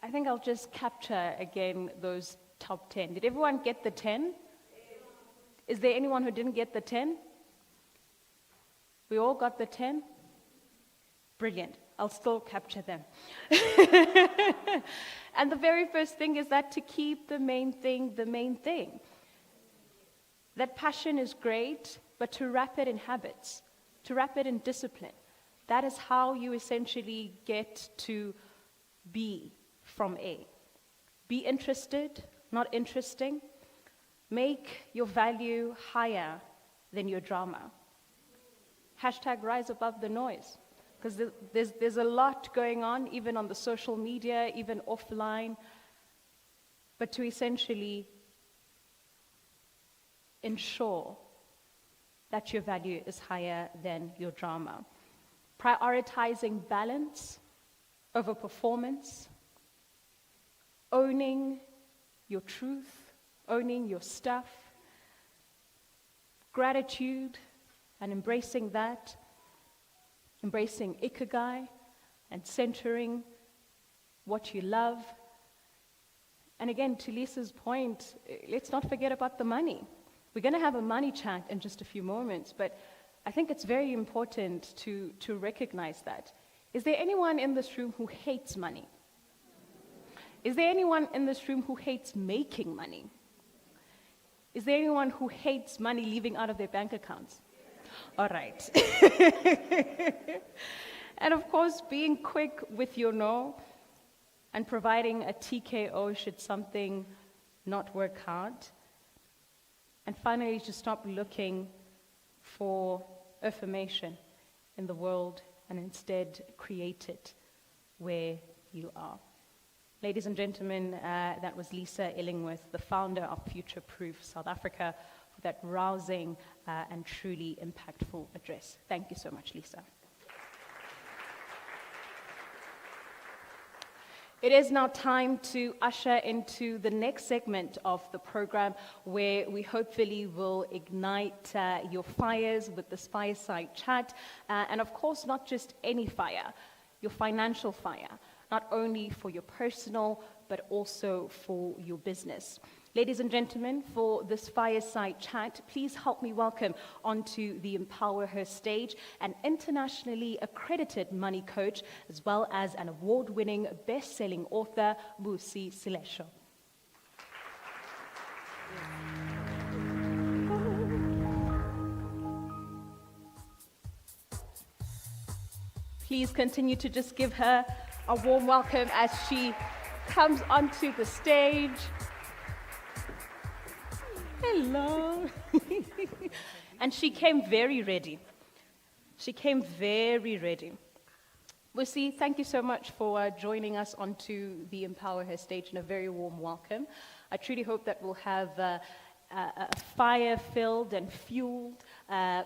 I think I'll just capture again those top 10. Did everyone get the 10? Is there anyone who didn't get the 10? We all got the 10? Brilliant. I'll still capture them. And the very first thing is that to keep the main thing the main thing. That passion is great, but to wrap it in habits, to wrap it in discipline. That is how you essentially get to B from A. Be interested, not interesting. Make your value higher than your drama. Hashtag rise above the noise. Because there's a lot going on, even on the social media, even offline. But to essentially ensure that your value is higher than your drama. Prioritizing balance over performance. Owning your truth, owning your stuff. Gratitude and embracing that. Embracing ikigai and centering what you love. And again, to Lisa's point, let's not forget about the money. We're going to have a money chat in just a few moments, but I think it's very important to recognize that. Is there anyone in this room who hates money? Is there anyone in this room who hates making money? Is there anyone who hates money leaving out of their bank accounts? All right. And of course, being quick with your no and providing a TKO should something not work out. And finally, to stop looking for affirmation in the world and instead create it where you are. Ladies and gentlemen, that was Lisa Illingworth, the founder of Future Proof South Africa, for that rousing and truly impactful address. Thank you so much, Lisa. It is now time to usher into the next segment of the program where we hopefully will ignite your fires with this fireside chat. And of course, not just any fire, your financial fire, not only for your personal, but also for your business. Ladies and gentlemen, for this fireside chat, please help me welcome onto the EmpowHER stage an internationally accredited money coach, as well as an award-winning best-selling author, Busi Selesho. Please continue to just give her a warm welcome as she comes onto the stage. Hello. And she came very ready. She came very ready. Busi, thank you so much for joining us onto the EmpowHER stage and a very warm welcome. I truly hope that we'll have a fire-filled and fueled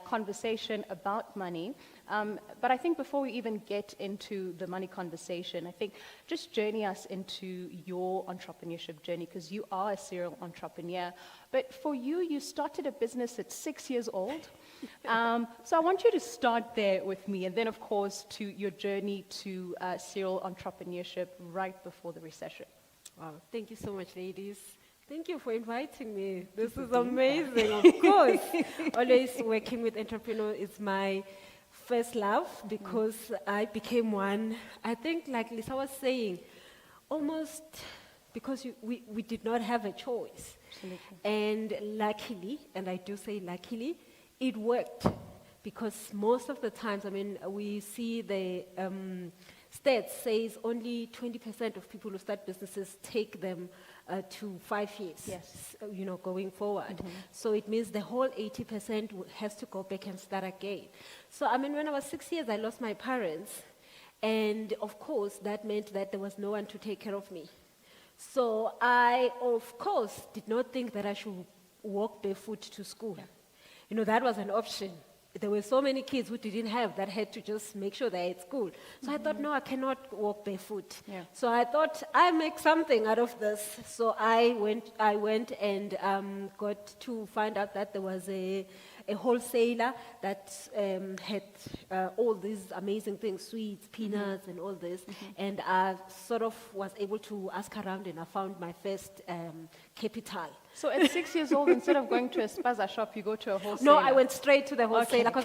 conversation about money. But I think before we even get into the money conversation, I think just journey us into your entrepreneurship journey, because you are a serial entrepreneur. But for you, you started a business at 6 years old. So I want you to start there with me, and then, of course, to your journey to serial entrepreneurship right before the recession. Wow, thank you so much, ladies. Thank you for inviting me. This is amazing, of course. Always working with entrepreneurs is my first love, because I became one, I think, like Lisa was saying, almost because we did not have a choice. Absolutely. And luckily, and I do say luckily, it worked. Because most of the times, I mean, we see the stats says only 20% of people who start businesses take them to 5 years, Yes. Going forward. So it means the whole 80% has to go back and start again. So, I mean, when I was 6 years, I lost my parents. And, of course, that meant that there was no one to take care of me. So I, of course, did not think that I should walk barefoot to school. Yeah. That was an option. There were so many kids who didn't have that had to just make sure they're at school. So I thought, no, I cannot walk barefoot. Yeah. So I thought, I make something out of this. So I went and got to find out that there was a a wholesaler that had all these amazing things, sweets, peanuts, and all this. And I sort of was able to ask around, and I found my first capital. So at 6 years old, instead of going to a spaza shop, you go to a wholesaler? No, I went straight to the wholesaler because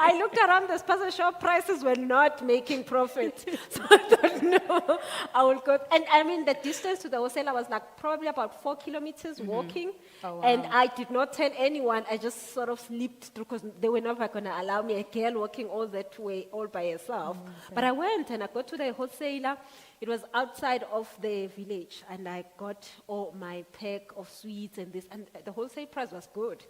I looked around the spaza shop, prices were not making profit. So I thought, no, I will go. And I mean, the distance to the wholesaler was like probably about 4 kilometers walking. Oh, wow. And I did not tell anyone. I just sort of slipped through because they were never going to allow me, a girl walking all that way all by herself. But I went and I got to the wholesaler. It was outside of the village, and I got all my pack of sweets and this, and the wholesale price was good.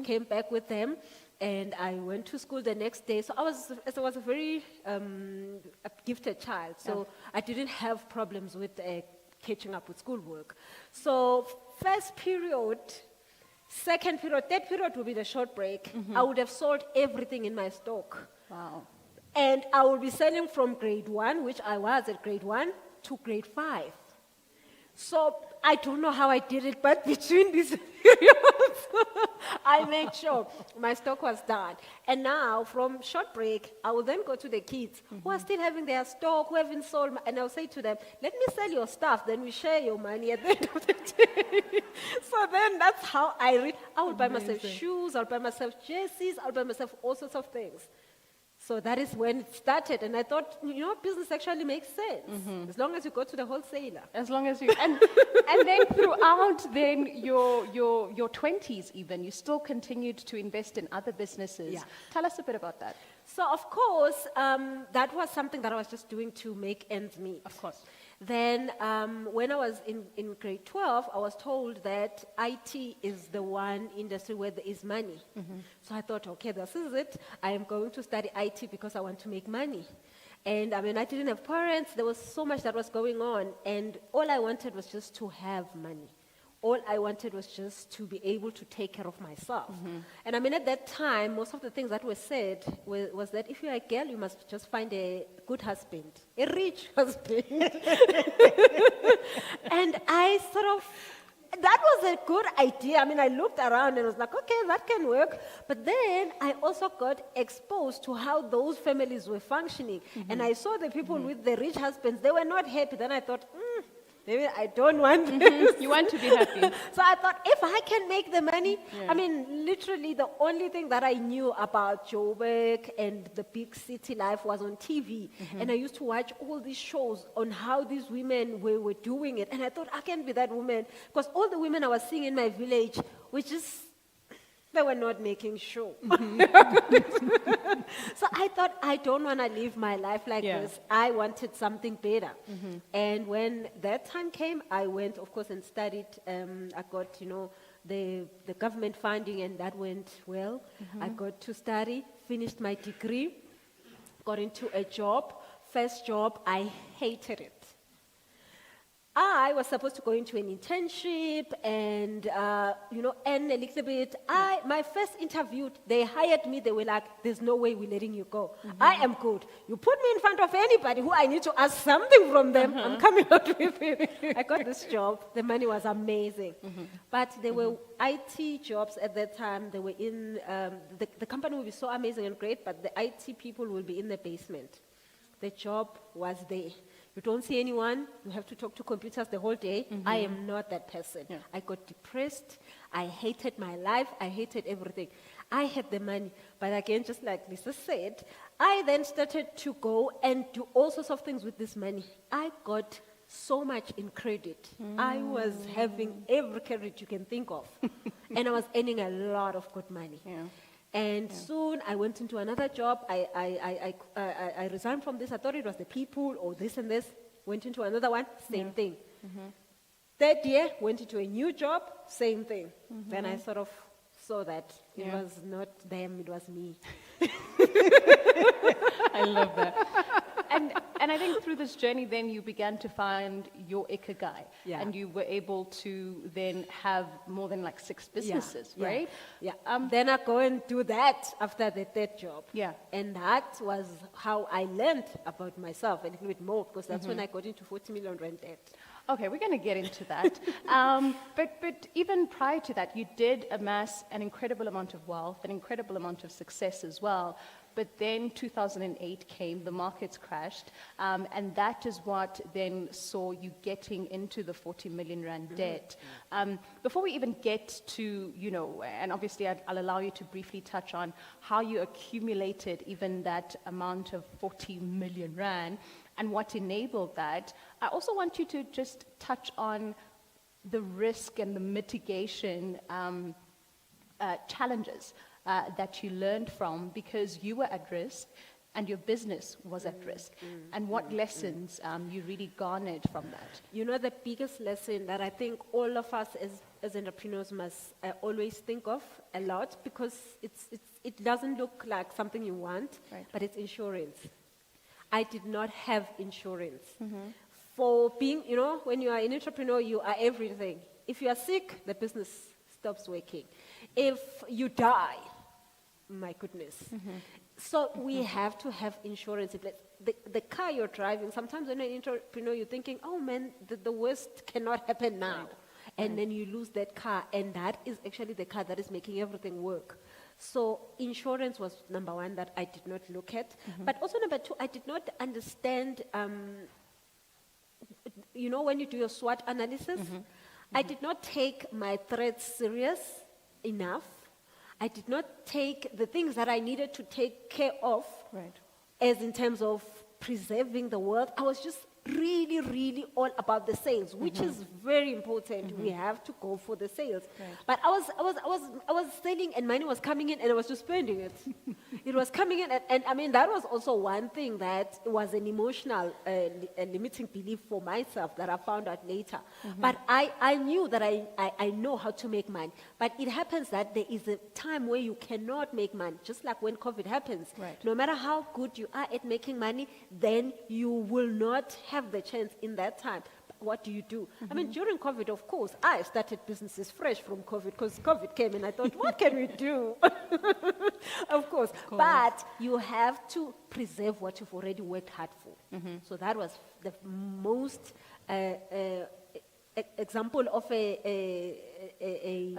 Came back with them, and I went to school the next day. So I was a very a gifted child, so I didn't have problems with catching up with schoolwork. So first period, second period, third period will be the short break. I would have sold everything in my stock. Wow. And I will be selling from grade 1, which I was at grade 1, to grade 5. So I don't know how I did it, but between these periods, I made sure my stock was done. And now, from short break, I will then go to the kids who are still having their stock, who haven't sold, and I'll say to them, let me sell your stuff, then we share your money at the end of the day. So then that's how I will buy myself shoes, I'll buy myself jerseys, I'll buy myself all sorts of things. So that is when it started, and I thought, business actually makes sense, as long as you go to the wholesaler. As long as you, and then throughout then your 20s even, you still continued to invest in other businesses. Yeah. Tell us a bit about that. So of course, that was something that I was just doing to make ends meet. Of course. Then when I was in grade 12, I was told that IT is the one industry where there is money. So I thought, okay, this is it. I am going to study IT because I want to make money. And I mean, I didn't have parents. There was so much that was going on. And all I wanted was just to have money. All I wanted was just to be able to take care of myself. And I mean, at that time, most of the things that were said was that if you're a girl, you must just find a good husband, a rich husband. And I sort of, that was a good idea. I mean, I looked around and was like, okay, that can work. But then I also got exposed to how those families were functioning. And I saw the people with the rich husbands, they were not happy. Then I thought, maybe I don't want this. You want to be happy. So I thought, if I can make the money, I mean, literally the only thing that I knew about Joburg and the big city life was on TV. And I used to watch all these shows on how these women were doing it. And I thought, I can be that woman. Because all the women I was seeing in my village were just, they were not making sure. So I thought, I don't want to live my life like this. I wanted something better. And when that time came, I went, of course, and studied. I got, the government funding, and that went well. I got to study, finished my degree, got into a job. First job, I hated it. I was supposed to go into an internship and, earn a little bit. My first interview, they hired me. They were like, there's no way we're letting you go. I am good. You put me in front of anybody who I need to ask something from them, I'm coming out with it. I got this job. The money was amazing. But there were IT jobs at that time. They were in, the company will be so amazing and great, but the IT people will be in the basement. The job was there. You don't see anyone, you have to talk to computers the whole day. I am not that person. I got depressed, I hated my life, I hated everything. I had the money, but again, just like Lisa said, I then started to go and do all sorts of things with this money. I got so much in credit. I was having every credit you can think of. And I was earning a lot of good money. And soon I went into another job. I resigned from this. I thought it was the people or this and this. Went into another one, same thing. Third year, went into a new job, same thing. Then I sort of saw that it was not them, it was me. I love that. And I think through this journey, then you began to find your ikigai, and you were able to then have more than like 6 businesses, right? Then I go and do that after the third job. And that was how I learned about myself a little bit more, because that's when I got into 40 million rand debt. Okay, we're going to get into that. But even prior to that, you did amass an incredible amount of wealth, an incredible amount of success as well. But then 2008 came, the markets crashed, and that is what then saw you getting into the 40 million rand debt. Before we even get to, and obviously I'll allow you to briefly touch on how you accumulated even that amount of 40 million rand and what enabled that, I also want you to just touch on the risk and the mitigation challenges that you learned from, because you were at risk and your business was at risk, and what lessons you really garnered from that. The biggest lesson that I think all of us as entrepreneurs must always think of a lot, because it doesn't look like something you want, Right. but it's insurance. I did not have insurance. For being, when you are an entrepreneur, you are everything. If you are sick, the business stops working. If you die, my goodness. So we have to have insurance in place. The car you're driving, sometimes when you're an entrepreneur, you're thinking, oh man, the worst cannot happen now. Right. And then you lose that car, and that is actually the car that is making everything work. So insurance was number one that I did not look at. But also number two, I did not understand, when you do your SWOT analysis, I did not take my threats serious enough. I did not take the things that I needed to take care of, Right. as in terms of preserving the world. I was just really, really all about the sales, which is very important. We have to go for the sales. Right. But I was selling, and money was coming in, and I was just spending it. It was coming in, and I mean, that was also one thing that was an emotional limiting belief for myself that I found out later. But I knew that I know how to make money. But it happens that there is a time where you cannot make money, just like when COVID happens. Right. No matter how good you are at making money, then you will not have the chance in that time. What do you do? I mean, during COVID, of course, I started businesses fresh from COVID, because COVID came and I thought, what can we do? Of course. But you have to preserve what you've already worked hard for. So that was the most example of a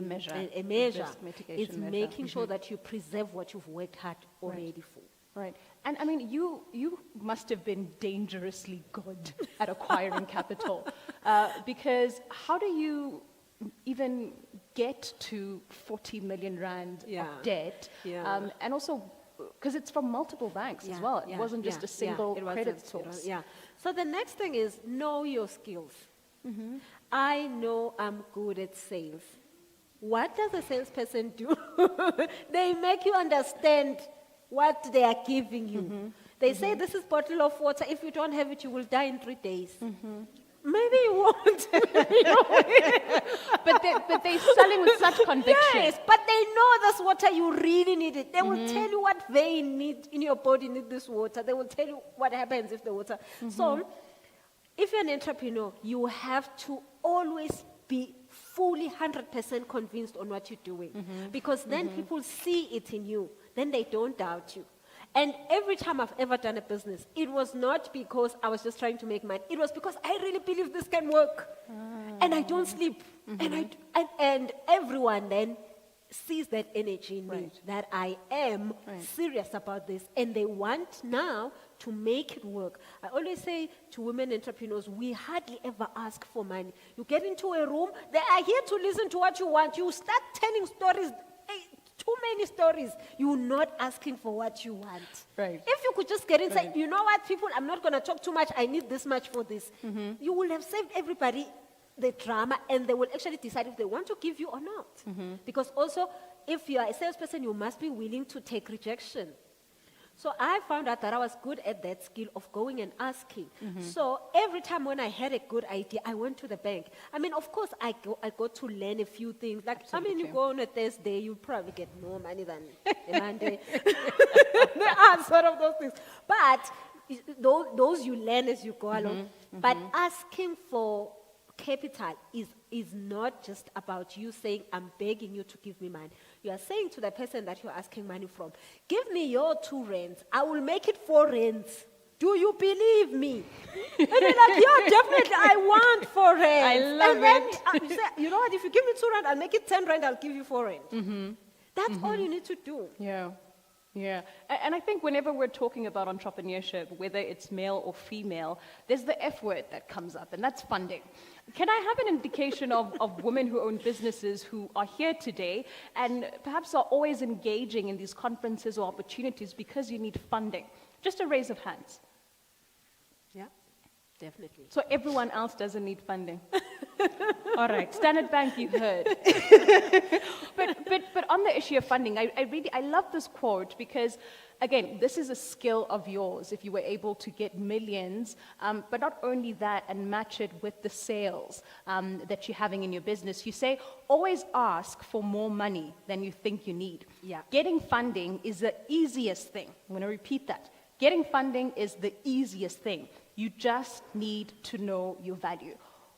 measure. A measure. Risk mitigation It's measure. making sure that you preserve what you've worked hard already for. Right. And I mean, you must have been dangerously good at acquiring capital, because how do you even get to 40 million rand Yeah. of debt? Yeah. And also, because it's from multiple banks as well. It wasn't just a single credit source. So the next thing is know your skills. I know I'm good at sales. What does a salesperson do? They make you understand what they are giving you. They say, this is bottle of water. If you don't have it, you will die in 3 days. Maybe you won't. But they're selling with such conviction. Yes, but they know this water, you really need it. They will tell you what vein need in your body need this water. They will tell you what happens if the water. So, if you're an entrepreneur, you have to always be fully 100% convinced on what you're doing, because then people see it in you. Then they don't doubt you. And every time I've ever done a business, it was not because I was just trying to make money. It was because I really believe this can work. And I don't sleep. And everyone then sees that energy in me, Right. that I am Right. serious about this. And they want now to make it work. I always say to women entrepreneurs, we hardly ever ask for money. You get into a room, they are here to listen to what you want. You start telling stories, too many stories. You're not asking for what you want. Right. If you could just get in and say, Right. you know what, people, I'm not going to talk too much. I need this much for this. You will have saved everybody the drama, and they will actually decide if they want to give you or not. Because also, if you are a salesperson, you must be willing to take rejection. So I found out that I was good at that skill of going and asking. So every time when I had a good idea, I went to the bank. I mean, of course, I got to learn a few things. Like, I mean, you Absolutely. go on a Thursday, you probably get more money than a Monday. There are sort of those things. But those you learn as you go along. But asking for capital is not just about you saying, I'm begging you to give me money. You are saying to the person that you're asking money from, give me your 2 rands. I will make it 4 rands. do you believe me? And they're like, yeah, definitely, I want 4 rands. I love and then it. you say, you know what, if you give me 2 rand, I'll make it 10 rand, I'll give you 4 rand. That's all you need to do. Yeah, yeah. And I think whenever we're talking about entrepreneurship, whether it's male or female, there's the F word that comes up, and that's funding. Can I have an indication of women who own businesses who are here today and perhaps are always engaging in these conferences or opportunities because you need funding? Just a raise of hands. Yeah, definitely. So everyone else doesn't need funding. All right, Standard Bank, you've heard. but on the issue of funding, I love this quote because, again, this is a skill of yours if you were able to get millions, but not only that, and match it with the sales that you're having in your business. You say, always ask for more money than you think you need. Yeah. Getting funding is the easiest thing. I'm going to repeat that. Getting funding is the easiest thing. You just need to know your value.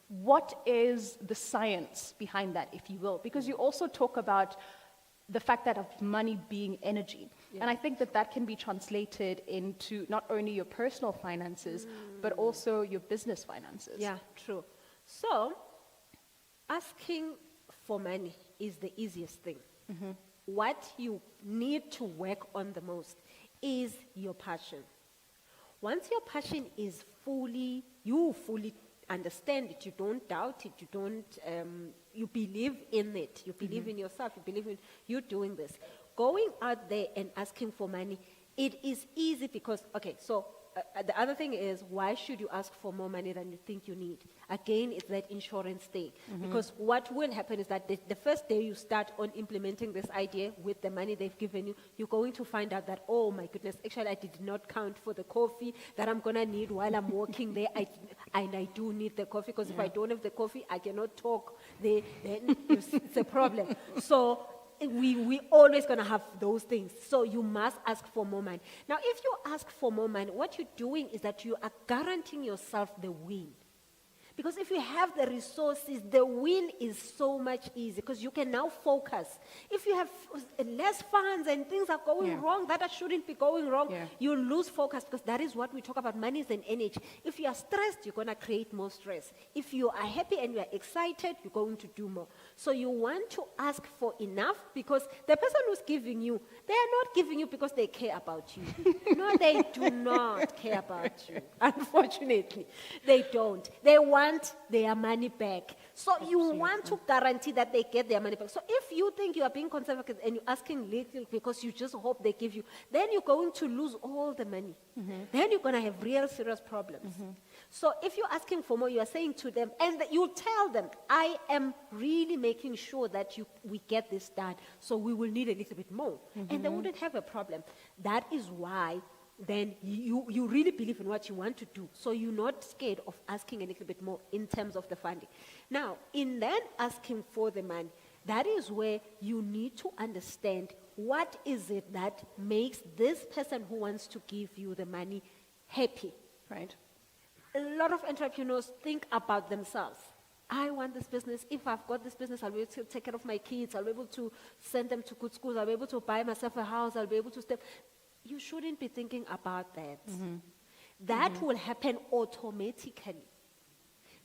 What is the science behind that, if you will? Because you also talk about the fact that of money being energy. Yeah. And I think that that can be translated into not only your personal finances, but also your business finances. Yeah, true. So, asking for money is the easiest thing. What you need to work on the most is your passion. Once your passion is you fully understand it, you don't doubt it, you believe in it, you believe in yourself, you believe in you doing this. Going out there and asking for money, it is easy because, okay, so the other thing is, why should you ask for more money than you think you need? Again, it's that insurance thing. Because what will happen is that the first day you start on implementing this idea with the money they've given you, you're going to find out that, oh my goodness, actually I did not count for the coffee that I'm going to need while I'm working there. And I do need the coffee because if I don't have the coffee, I cannot talk. Then it's a problem. So we always going to have those things. So you must ask for more money. Now, if you ask for more money, what you're doing is that you are guaranteeing yourself the win. Because if you have the resources, the win is so much easier because you can now focus. If you have less funds and things are going wrong that shouldn't be going wrong, you lose focus because that is what we talk about. Money is an energy. If you are stressed, you're going to create more stress. If you are happy and you are excited, you're going to do more. So you want to ask for enough because the person who's giving you, they are not giving you because they care about you. No, they do not care about you. Unfortunately, they don't. They want their money back. So you want to guarantee that they get their money back. So if you think you are being conservative and you're asking little because you just hope they give you, then you're going to lose all the money. Then you're going to have real serious problems. So if you're asking for more, you are saying to them, and you tell them, I am really making sure that we get this done, so we will need a little bit more. And they wouldn't have a problem. That is why then you really believe in what you want to do. So you're not scared of asking a little bit more in terms of the funding. Now, in then asking for the money, that is where you need to understand what is it that makes this person who wants to give you the money happy. Right. A lot of entrepreneurs think about themselves. I want this business. If I've got this business, I'll be able to take care of my kids. I'll be able to send them to good schools. I'll be able to buy myself a house. I'll be able to step. You shouldn't be thinking about that. That will happen automatically.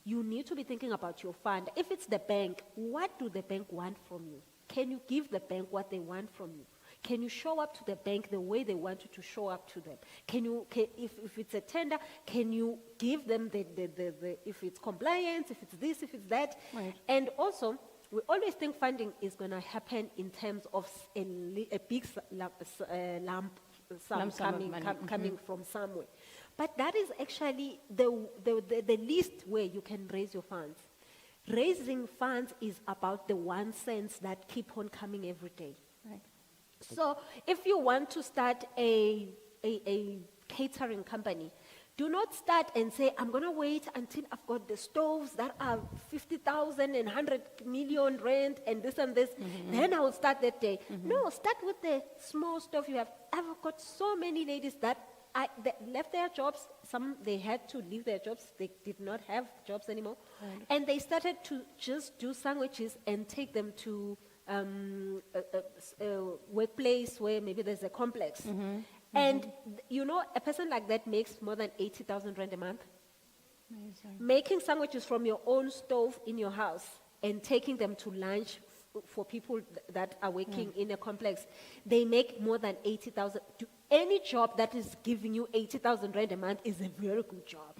You need to be thinking about your fund. If it's the bank, what do the bank want from you? Can you give the bank what they want from you? Can you show up to the bank the way they want you to show up to them? If it's a tender, can you give them if it's compliance, if it's this, if it's that? Right. And also, we always think funding is going to happen in terms of a big lump sum coming from somewhere. But that is actually the least way you can raise your funds. Raising funds is about the 1 cent that keep on coming every day. Right. So if you want to start a catering company, do not start and say, I'm going to wait until I've got the stoves that are 50,000 and 100 million rand and this and this. Then I will start that day. No, start with the small stuff you have. I've got so many ladies that left their jobs. Some, they had to leave their jobs. They did not have jobs anymore. Right. And they started to just do sandwiches and take them to a workplace where maybe there's a complex. And you know, a person like that makes more than 80,000 rand a month. Amazing. Making sandwiches from your own stove in your house and taking them to lunch for people that are working in a complex, they make more than 80,000. Any job that is giving you 80,000 rand a month is a very good job.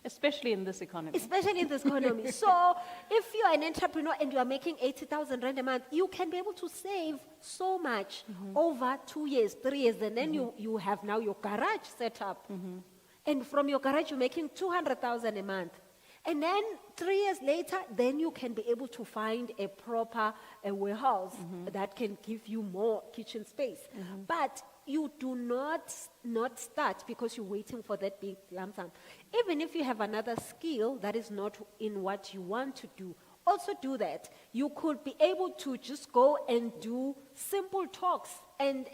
Especially in this economy. Especially in this economy. So if you are an entrepreneur and you are making 80,000 rand a month, you can be able to save so much over 2 years, 3 years, and then you have now your garage set up. And from your garage, you're making 200,000 a month. And then 3 years later, then you can be able to find a proper warehouse that can give you more kitchen space. But you do not start because you're waiting for that big lump sum. Even if you have another skill that is not in what you want to do, also do that. You could be able to just go and do simple talks and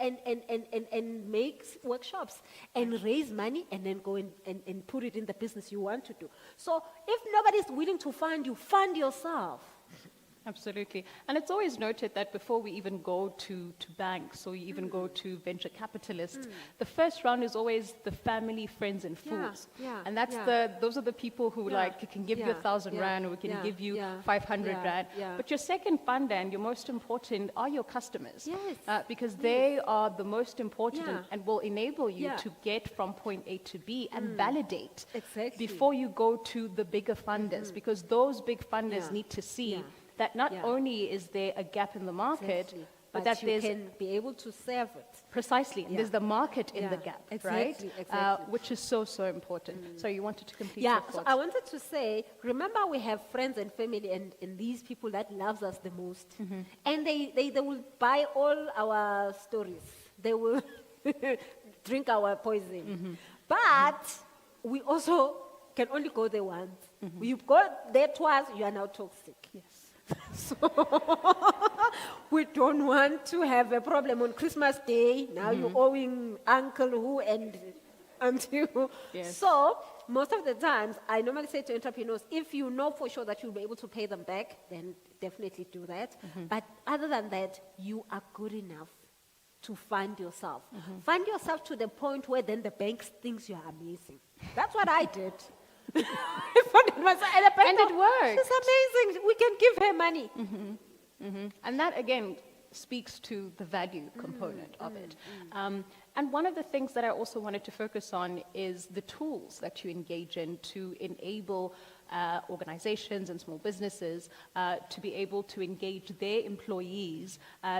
make workshops and raise money and then go and put it in the business you want to do. So if nobody's willing to fund you, fund yourself. Absolutely. And it's always noted that before we even go to banks or even go to venture capitalists, the first round is always the family, friends, and fools. And that's those are the people who can give you 1,000 rand or we can give you 500 rand. But your second fund and your most important are your customers. Because they are the most important and will enable you to get from point A to B and validate before you go to the bigger funders. Because those big funders need to see that not only is there a gap in the market, but that you can be able to serve it. Precisely. There's the market in the gap, right? Which is so, so important. So you wanted to complete your thoughts. So I wanted to say, remember we have friends and family and these people that loves us the most. And they will buy all our stories. They will drink our poison. But we also can only go there once. You go there twice, you are now toxic. Yes. So we don't want to have a problem on Christmas Day. Now you're owing Uncle who and auntie who. So most of the times, I normally say to entrepreneurs, if you know for sure that you'll be able to pay them back, then definitely do that. But other than that, you are good enough to fund yourself. Fund yourself to the point where then the bank thinks you are amazing. That's what I did. I funded myself, and it worked. It's amazing. We can give her money. And that, again, speaks to the value component of it. And one of the things that I also wanted to focus on is the tools that you engage in to enable organizations and small businesses to be able to engage their employees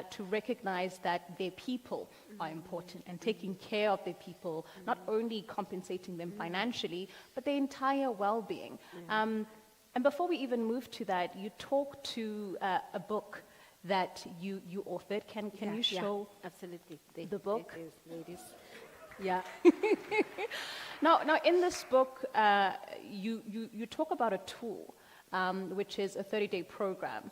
to recognize that their people are important and taking care of their people, not only compensating them financially, but their entire well-being. And before we even move to that, you talked to a book that you authored. Can you show absolutely the book? Ladies. Yeah. Now, in this book, you talk about a tool, which is a 30-day program,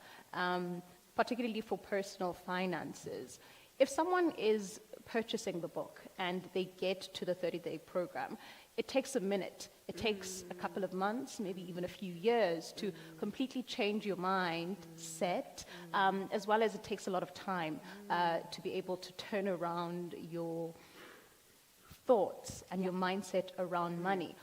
particularly for personal finances. If someone is purchasing the book and they get to the 30-day program, it takes a minute. It takes a couple of months, maybe even a few years to completely change your mindset, as well as it takes a lot of time to be able to turn around your thoughts and your mindset around money.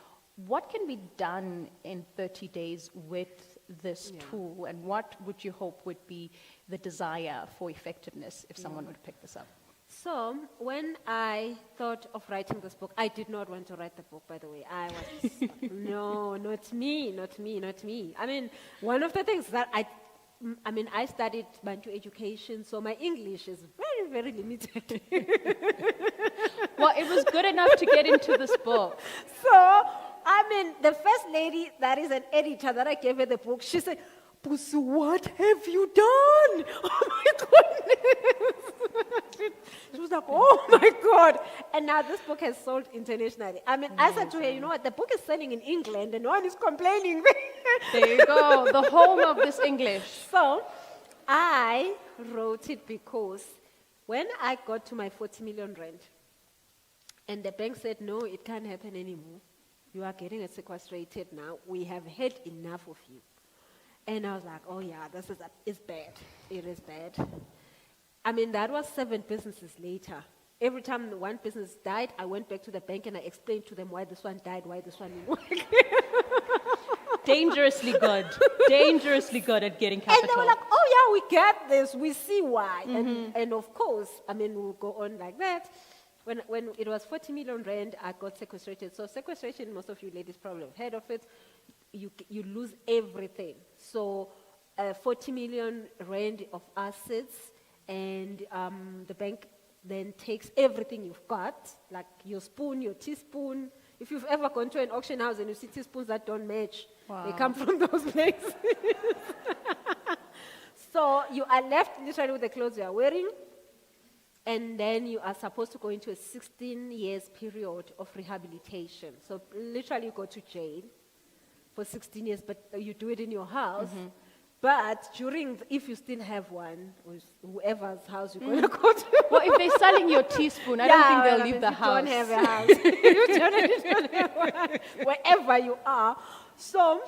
What can be done in 30 days with this tool, and what would you hope would be the desire for effectiveness if someone would pick this up? So when I thought of writing this book, I did not want to write the book, by the way. I was, no, not me. I mean, one of the things that I studied Bantu education, so my English is very, very limited. Well, it was good enough to get into this book. So, the first lady that is an editor that I gave her the book, she said, Busi, what have you done? Oh my goodness. She was like, oh my God. And now this book has sold internationally. I said to her, you know what, the book is selling in England and no one is complaining. There you go, the home of this English. So I wrote it because when I got to my 40 million rand, and the bank said, no, it can't happen anymore. You are getting sequestrated now. We have had enough of you. And I was like, oh yeah, it's bad. It is bad. That was 7 businesses later. Every time one business died, I went back to the bank and I explained to them why this one died, why this one didn't work. Dangerously good. Dangerously good at getting capital. And they were like, oh yeah, we get this, we see why. And of course, I mean, we'll go on like that. When it was 40 million rand, I got sequestrated. So sequestration, most of you ladies probably have heard of it. You lose everything. So 40 million rand of assets, and the bank then takes everything you've got, like your spoon, your teaspoon. If you've ever gone to an auction house and you see teaspoons that don't match, they come from those places. So you are left literally with the clothes you are wearing, and then you are supposed to go into a 16 years period of rehabilitation. So literally you go to jail for 16 years, but you do it in your house. But if you still have one, with whoever's house you're going to go to. Well, if they're selling your teaspoon, I don't think they'll leave the house. You don't have a house. You don't have one, wherever you are. So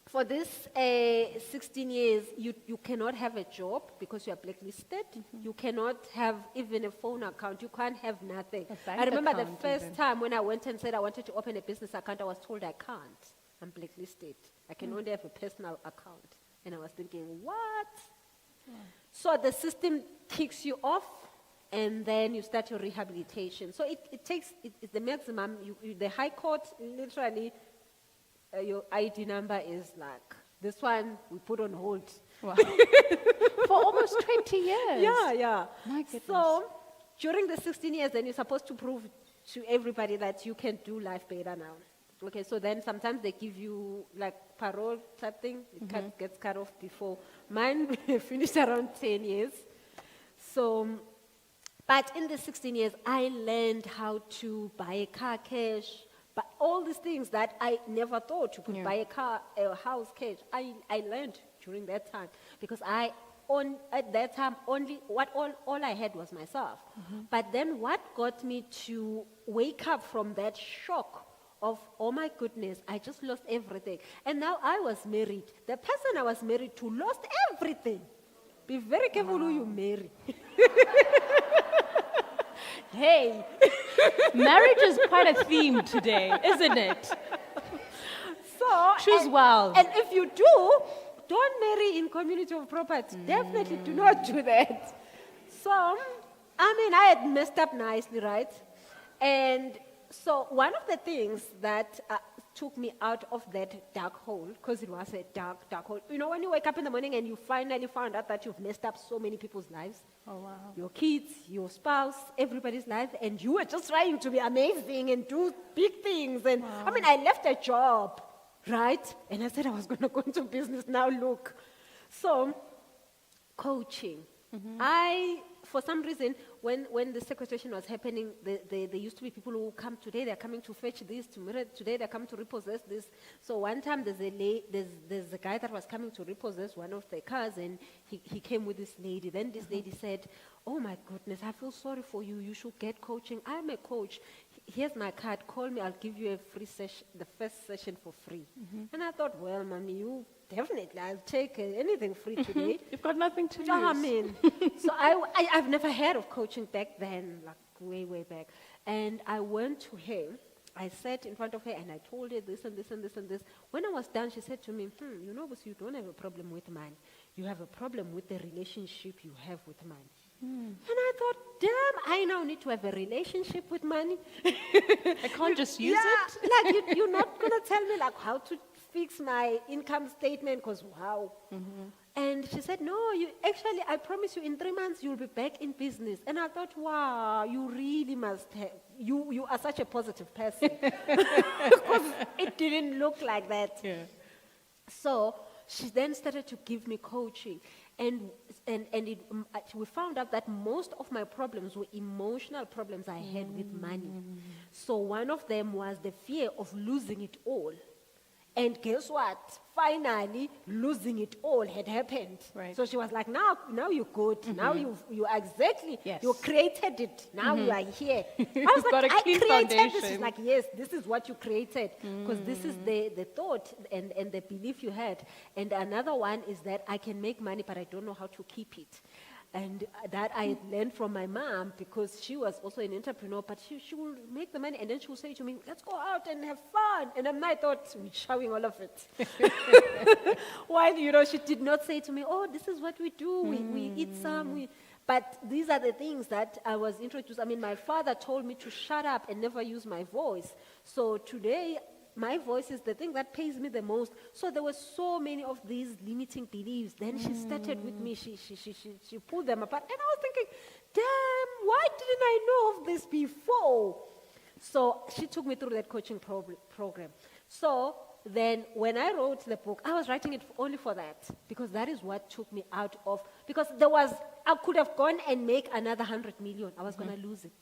for this 16 years, you cannot have a job because you are blacklisted. You cannot have even a phone account. You can't have nothing. I remember the first time when I went and said I wanted to open a business account, I was told I can't. I'm blacklisted. I can only have a personal account. And I was thinking, what? So the system kicks you off, and then you start your rehabilitation. So it's the maximum. The High Court, literally, your ID number is like, this one we put on hold. Wow. For almost 20 years. Yeah. My goodness. So during the 16 years, then you're supposed to prove to everybody that you can do life better now. Okay, so then sometimes they give you like parole type thing. It gets cut off before. Mine finished around 10 years. So, but in the 16 years, I learned how to buy a car cash, but all these things that I never thought you could buy a house cash. I learned during that time because at that time all I had was myself. But then what got me to wake up from that shock of, oh my goodness, I just lost everything. And now I was married. The person I was married to lost everything. Be very careful who you marry. Hey, marriage is quite a theme today, isn't it? So Choose well. And if you don't marry in community of property. Definitely do not do that. So, I mean, I had messed up nicely, right? And so one of the things that took me out of that dark hole, because it was a dark hole. You know, when you wake up in the morning and you finally found out that you've messed up so many people's lives. Oh, wow. Your kids, your spouse, everybody's life, and you were just trying to be amazing and do big things. And I mean, I left a job, right? And I said I was going to go into business. Now look. So, coaching. For some reason, when the sequestration was happening, there used to be people who come today, they're coming to fetch this, today they're coming to repossess this. So one time there's a guy that was coming to repossess one of the cars, and he came with this lady. Then this lady said, oh my goodness, I feel sorry for you, you should get coaching. I'm a coach. Here's my card, call me, I'll give you a free session, the first session for free. And I thought, well, mommy, you definitely, I'll take anything free today. You've got nothing to lose. I mean, so I've never heard of coaching back then, like way back. And I went to her. I sat in front of her and I told her this and this and this and this. When I was done, she said to me, you know, Busi, you don't have a problem with money. You have a problem with the relationship you have with money. And I thought, damn, I now need to have a relationship with money. I can't just use it? Like, you're not going to tell me like how to fix my income statement, because wow. And she said, no, actually, I promise you in 3 months you'll be back in business. And I thought, wow, you really must have, you are such a positive person. Because it didn't look like that. Yeah. So she then started to give me coaching. And we found out that most of my problems were emotional problems I had with money. So one of them was the fear of losing it all. And guess what? Finally, losing it all had happened. Right. So she was like, now you're good. Now you are exactly, Yes. you created it. Now you are here. I was You've got like, a I clean created this. foundation. She's like, yes, this is what you created. Because this is the thought and the belief you had. And another one is that I can make money, but I don't know how to keep it. And that I had learned from my mom because she was also an entrepreneur, but she will make the money and then she will say to me, let's go out and have fun. And then I thought, we're showing all of it. While, she did not say to me, oh, this is what we do. We eat some. But these are the things that I was introduced. I mean, my father told me to shut up and never use my voice. So today, my voice is the thing that pays me the most. So there were so many of these limiting beliefs. Then she started with me. She pulled them apart. And I was thinking, damn, why didn't I know of this before? So she took me through that coaching program. So then when I wrote the book, I was writing it only for that. Because that is what took me out of, because I could have gone and make another 100 million. I was going to lose it.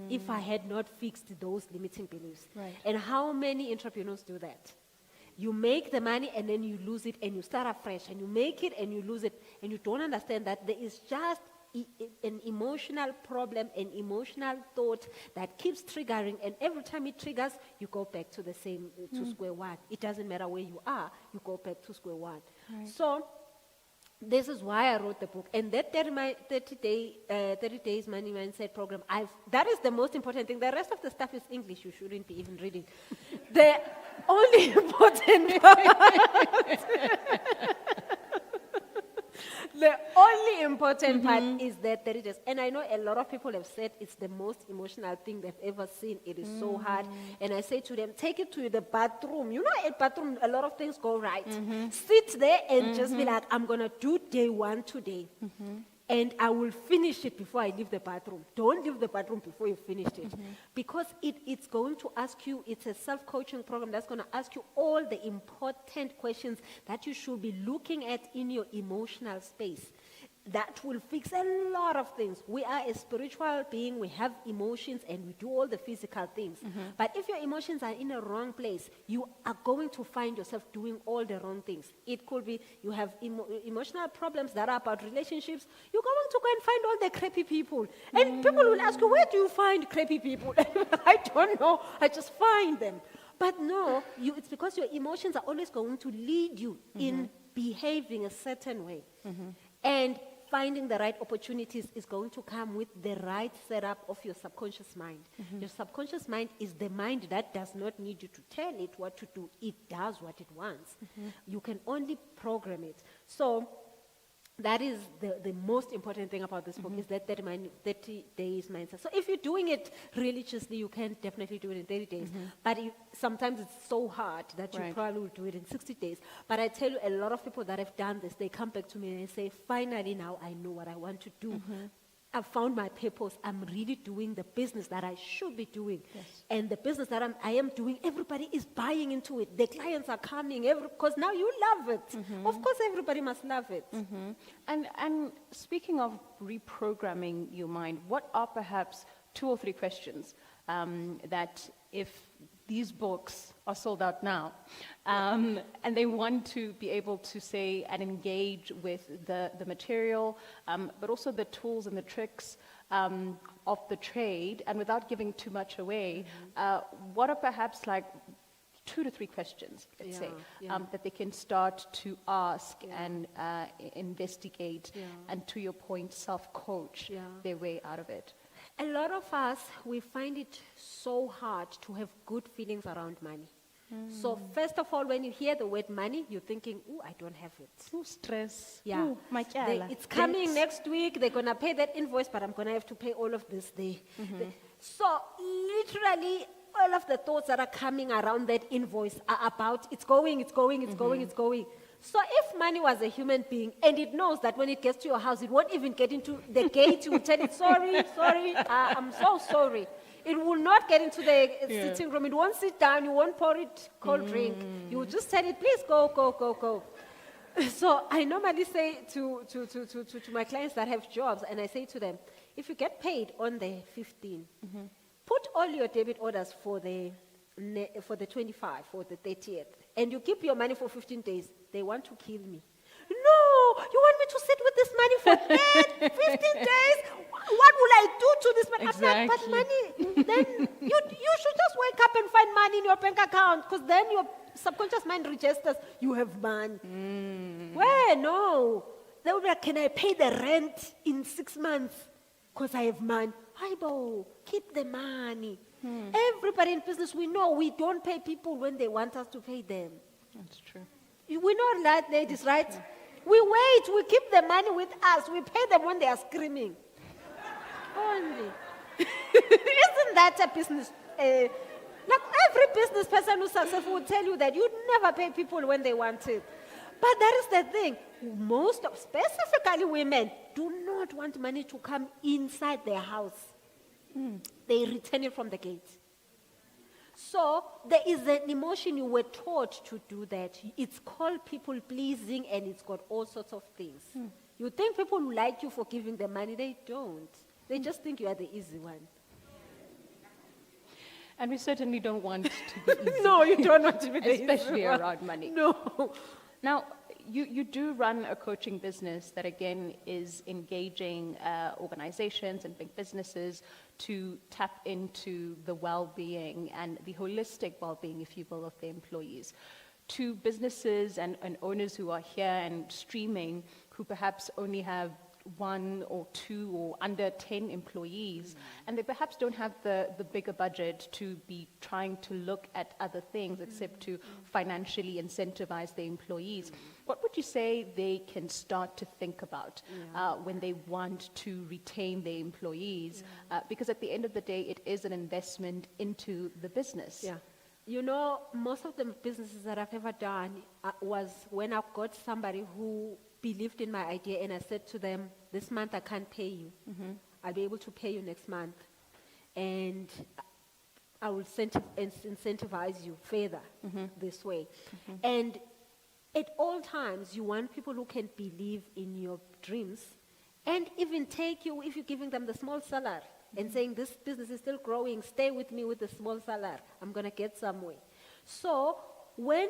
If I had not fixed those limiting beliefs. Right. And how many entrepreneurs do that? You make the money and then you lose it and you start afresh and you make it and you lose it and you don't understand that there is just an emotional problem, an emotional thought that keeps triggering, and every time it triggers, you go back to the same, to square one. It doesn't matter where you are, you go back to square one. Right. So this is why I wrote the book. And that 30 days money mindset program, that is the most important thing. The rest of the stuff is English. You shouldn't be even reading. The only important part, the only important part is that 30 days. And I know a lot of people have said it's the most emotional thing they've ever seen. It is so hard. And I say to them, take it to the bathroom. At bathroom, a lot of things go right. Sit there and just be like, I'm going to do day one today. And I will finish it before I leave the bathroom. Don't leave the bathroom before you finish it. Because it's going to ask you, it's a self-coaching program that's going to ask you all the important questions that you should be looking at in your emotional space. That will fix a lot of things. We are a spiritual being, we have emotions, and we do all the physical things. But if your emotions are in a wrong place, you are going to find yourself doing all the wrong things. It could be you have emotional problems that are about relationships. You're going to go and find all the crappy people. And people will ask you, where do you find crappy people? I don't know. I just find them. But no, it's because your emotions are always going to lead you in behaving a certain way. And finding the right opportunities is going to come with the right setup of your subconscious mind. Your subconscious mind is the mind that does not need you to tell it what to do. It does what it wants. You can only program it. So that is the most important thing about this book, is that 30 days mindset. So if you're doing it religiously, you can definitely do it in 30 days. But sometimes it's so hard that you probably will do it in 60 days. But I tell you, a lot of people that have done this, they come back to me and they say, finally now I know what I want to do. I've found my purpose. I'm really doing the business that I should be doing. Yes. And the business that I am doing, everybody is buying into it. The clients are coming, because now you love it. Of course, everybody must love it. And speaking of reprogramming your mind, what are perhaps 2 or 3 questions that if these books are sold out now, and they want to be able to say and engage with the material, but also the tools and the tricks of the trade, and without giving too much away, what are perhaps like 2 to 3 questions, let's say, that they can start to ask and investigate, and to your point, self-coach their way out of it? A lot of us, we find it so hard to have good feelings around money. So first of all, when you hear the word money, you're thinking, "Ooh, I don't have it." Ooh, stress. Yeah. Ooh, matyala. It's coming next week. They're going to pay that invoice, but I'm going to have to pay all of this day. So literally, all of the thoughts that are coming around that invoice are about, it's going. So if money was a human being and it knows that when it gets to your house, it won't even get into the gate, you will tell it, sorry, I'm so sorry. It will not get into the sitting room. It won't sit down. You won't pour it cold drink. You will just tell it, please go. So I normally say to my clients that have jobs, and I say to them, if you get paid on the 15th, put all your debit orders for the 25 or the 30th, and you keep your money for 15 days. They want to kill me. No, you want me to sit with this money for 15 days? What will I do to this money? Exactly. I'm like, but money, then you should just wake up and find money in your bank account, because then your subconscious mind registers you have money. Where? No. they will be like, can I pay the rent in 6 months? Because I have money. Aibo, keep the money. Everybody in business, we know we don't pay people when they want us to pay them. That's true. We know that, ladies, right? We wait, we keep the money with us. We pay them when they are screaming. Only. Isn't that a business? Like every business person who's successful will tell you that you never pay people when they want it. But that is the thing. Most of, specifically women, do not want money to come inside their house. They return it from the gate. So there is an emotion you were taught to do that. It's called people pleasing and it's got all sorts of things. You think people like you for giving them money, they don't. They just think you are the easy one. And we certainly don't want to be easy. No, you don't want to be the Especially easy one. around money. No. Now, you do run a coaching business that, again, is engaging organizations and big businesses to tap into the well-being and the holistic well-being, if you will, of their employees. To businesses and owners who are here and streaming, who perhaps only have 1 or 2 or under 10 employees, and they perhaps don't have the bigger budget to be trying to look at other things except to financially incentivize their employees. What would you say they can start to think about when they want to retain their employees? Because at the end of the day, it is an investment into the business. Yeah. You know, most of the businesses that I've ever done was when I've got somebody who believed in my idea and I said to them, this month I can't pay you. I'll be able to pay you next month. And I will incentivize you further this way. And at all times, you want people who can believe in your dreams and even take you, if you're giving them the small salary and saying, this business is still growing, stay with me with the small salary. I'm going to get somewhere. So when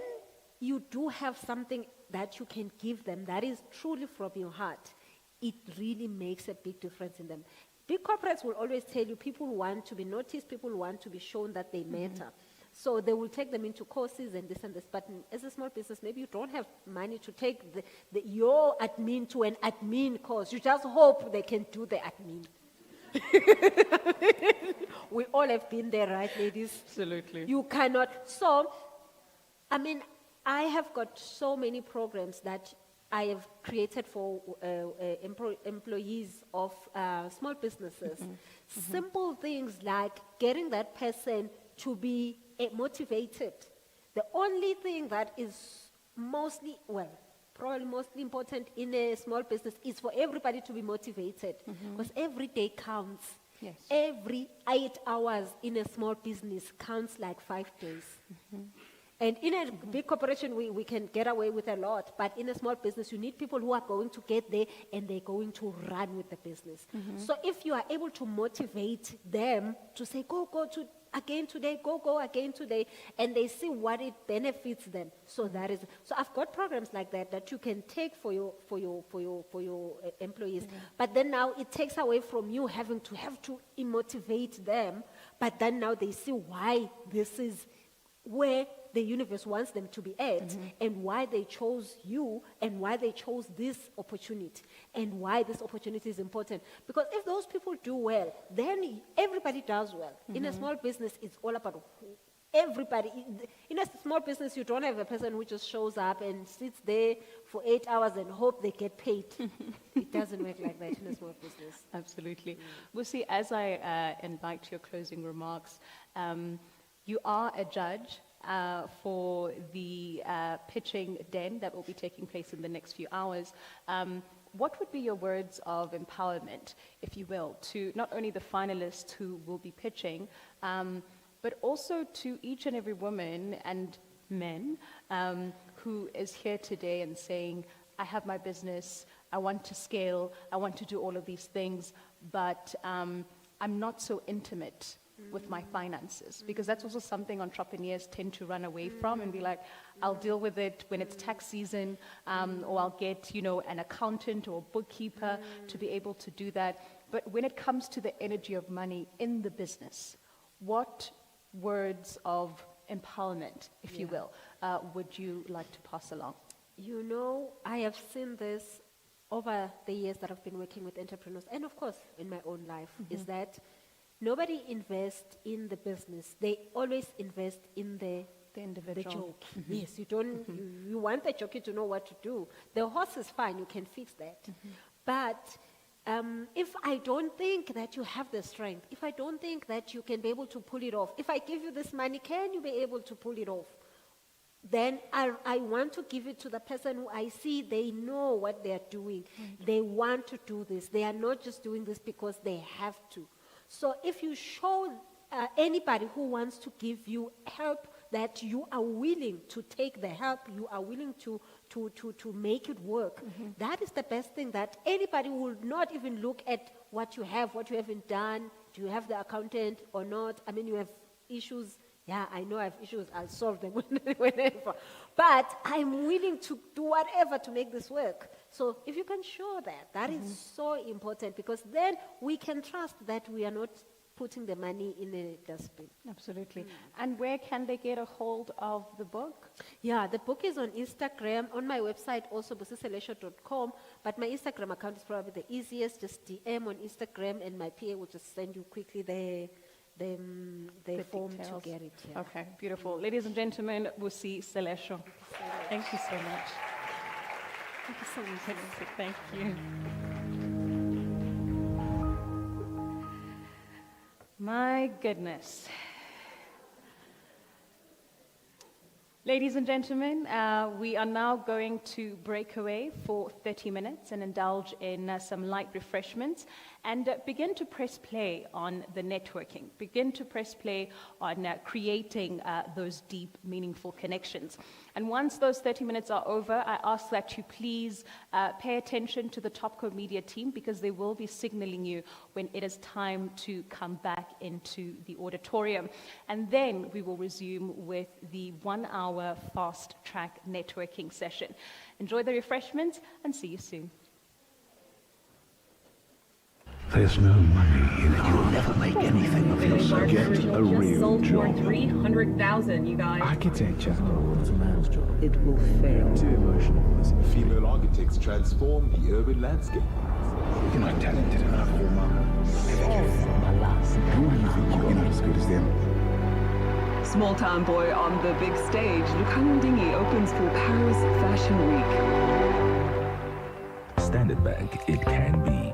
you do have something that you can give them that is truly from your heart, it really makes a big difference in them. Big corporates will always tell you people want to be noticed, people want to be shown that they matter. So they will take them into courses and this and this. But as a small business, maybe you don't have money to take your admin to an admin course. You just hope they can do the admin. We all have been there, right, ladies? Absolutely. You cannot. So, I mean, I have got so many programs that I have created for employees of small businesses. Simple things like getting that person to be motivated. The only thing that is probably mostly important in a small business is for everybody to be motivated, because every day counts. Yes. Every 8 hours in a small business counts like 5 days. And in a big corporation, we can get away with a lot. But in a small business, you need people who are going to get there and they're going to run with the business. So if you are able to motivate them to say, go to again today, go again today, and they see what it benefits them. So that is. So I've got programs like that you can take for your employees. But then now it takes away from you having to motivate them. But then now they see why this is where the universe wants them to be at, and why they chose you, and why they chose this opportunity, and why this opportunity is important. Because if those people do well, then everybody does well. In a small business, it's all about everybody. In a small business, you don't have a person who just shows up and sits there for 8 hours and hope they get paid. It doesn't work like that in a small business. Absolutely. Busi, as I invite your closing remarks, you are a judge for the pitching den that will be taking place in the next few hours. What would be your words of empowerment, if you will, to not only the finalists who will be pitching, but also to each and every woman and men who is here today and saying, I have my business, I want to scale, I want to do all of these things, but I'm not so intimate with my finances, because that's also something entrepreneurs tend to run away from and be like, I'll deal with it when it's tax season, or I'll get, an accountant or a bookkeeper to be able to do that. But when it comes to the energy of money in the business, what words of empowerment, if you will, would you like to pass along? I have seen this over the years that I've been working with entrepreneurs, and of course in my own life, is that nobody invests in the business. They always invest in the individual. jockey. Yes, you don't, you want the jockey to know what to do. The horse is fine, you can fix that. But if I don't think that you have the strength, if I don't think that you can be able to pull it off, if I give you this money, can you be able to pull it off? Then I want to give it to the person who I see they know what they're doing. They want to do this. They are not just doing this because they have to. So if you show anybody who wants to give you help that you are willing to take the help, you are willing to make it work, that is the best thing, that anybody will not even look at what you haven't done. Do you have the accountant or not? I mean, you have issues. Yeah, I know I have issues. I'll solve them whenever. But I'm willing to do whatever to make this work. So if you can show that, that is so important, because then we can trust that we are not putting the money in a dustbin. Absolutely. And where can they get a hold of the book? Yeah, the book is on Instagram, on my website also, busiselesho.com, but my Instagram account is probably the easiest. Just DM on Instagram and my PA will just send you quickly the form details. to get it. Yeah. Okay, beautiful. Ladies and gentlemen, Busi Selesho. Thank you so much. Thank you so much. Thank you. My goodness. Ladies and gentlemen, we are now going to break away for 30 minutes and indulge in some light refreshments and begin to press play on the networking, begin to press play on creating those deep, meaningful connections. And once those 30 minutes are over, I ask that you please pay attention to the Topco Media team, because they will be signaling you when it is time to come back into the auditorium. And then we will resume with the 1-hour fast-track networking session. Enjoy the refreshments and see you soon. There's no money in it. You'll never make anything of yourself. Get a real sold for job. 300,000, you guys. Architecture. It's a man's job. It will fail. Too emotional. Female architects transform the urban landscape. You're not talented enough, your mom. Who do you think you're not as good as them? Small town boy on the big stage. Lukangan Dingy opens for Paris Fashion Week. Standard Bank, it can be.